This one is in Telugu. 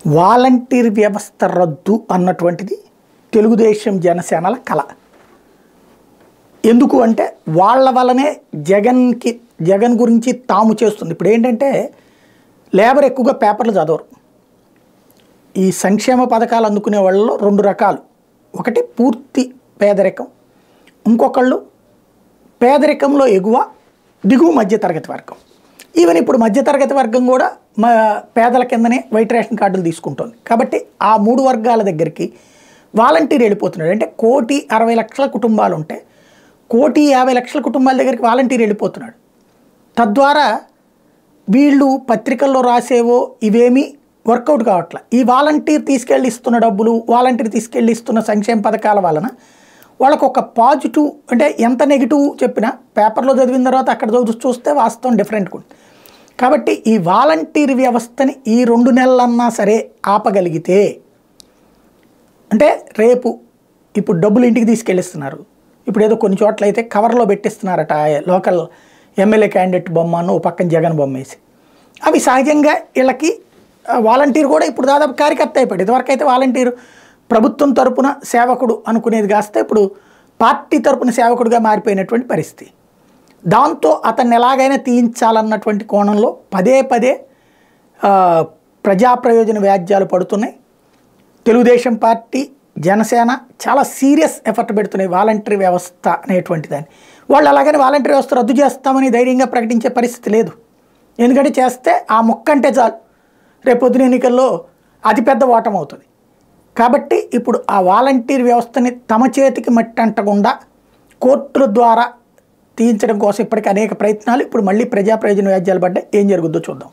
వాలంటీర్ వ్యవస్థ రద్దు అన్నటువంటిది తెలుగుదేశం జనసేనల కల. ఎందుకు అంటే వాళ్ళ వల్లనే జగన్ గురించి తాము చేస్తుంది. ఇప్పుడు ఏంటంటే లేబర్ ఎక్కువగా పేపర్లు చదవరు. ఈ సంక్షేమ పథకాలు అందుకునే వాళ్ళలో రెండు రకాలు. ఒకటి పూర్తి పేదరికం, ఇంకొకళ్ళు పేదరికంలో ఎగువ దిగువ మధ్యతరగతి వర్గం. ఈవెన్ ఇప్పుడు మధ్యతరగతి వర్గం కూడా పేదల కిందనే వైట్ రేషన్ కార్డులు తీసుకుంటుంది. కాబట్టి ఆ మూడు వర్గాల దగ్గరికి వాలంటీర్ వెళ్ళిపోతున్నాడు. అంటే 1,60,00,000 కుటుంబాలు ఉంటే 1,50,00,000 కుటుంబాల దగ్గరికి వాలంటీర్ వెళ్ళిపోతున్నాడు. తద్వారా వీళ్ళు పత్రికల్లో రాసేవో ఇవేమీ వర్కౌట్ కావట్లే. ఈ వాలంటీర్ తీసుకెళ్ళి ఇస్తున్న డబ్బులు, వాలంటీర్ తీసుకెళ్ళి ఇస్తున్న సంక్షేమ పథకాల వలన వాళ్ళకు ఒక పాజిటివ్, అంటే ఎంత నెగిటివ్ చెప్పినా పేపర్లో చదివిన తర్వాత అక్కడ చూస్తే వాస్తవం డిఫరెంట్గా ఉంటుంది. కాబట్టి ఈ వాలంటీర్ వ్యవస్థని ఈ 2 నెలలన్నా సరే ఆపగలిగితే, అంటే రేపు ఇప్పుడు డబ్బులు ఇంటికి తీసుకెళ్ళిస్తున్నారు. ఇప్పుడు ఏదో కొన్ని చోట్ల అయితే కవర్లో పెట్టిస్తున్నారట లోకల్ ఎమ్మెల్యే క్యాండిడేట్ బొమ్మను పక్కన జగన్ బొమ్మ వేసి. అవి సహజంగా వీళ్ళకి వాలంటీర్ కూడా ఇప్పుడు దాదాపు కార్యకర్త అయిపోయాడు. ఇదివరకు అయితే వాలంటీర్ ప్రభుత్వం తరపున సేవకుడు అనుకునేది కాస్త ఇప్పుడు పార్టీ తరపున సేవకుడిగా మారిపోయినటువంటి పరిస్థితి. దాంతో అతన్ని ఎలాగైనా తీయించాలన్నటువంటి కోణంలో పదే ప్రజా ప్రయోజన వ్యాజ్యాలు పడుతున్నాయి. తెలుగుదేశం పార్టీ, జనసేన చాలా సీరియస్ ఎఫర్ట్ పెడుతున్నాయి వాలంటరీ వ్యవస్థ అనేటువంటి దాన్ని. వాళ్ళు అలాగని వాలంటరీ వ్యవస్థ రద్దు చేస్తామని ధైర్యంగా ప్రకటించే పరిస్థితి లేదు. ఎందుకంటే చేస్తే ఆ మొక్కంటే చాలు రేపొద్దున ఎన్నికల్లో అతిపెద్ద ఓటమి అవుతుంది. కాబట్టి ఇప్పుడు ఆ వాలంటీర్ వ్యవస్థని తమ చేతికి మట్టంటకుండా కోర్టుల ద్వారా తీయించడం కోసం ఇప్పటికీ అనేక ప్రయత్నాలు. ఇప్పుడు మళ్ళీ ప్రజా ప్రయోజన వ్యాజ్యాలు పడ్డాయి. ఏం జరుగుద్దో చూద్దాం.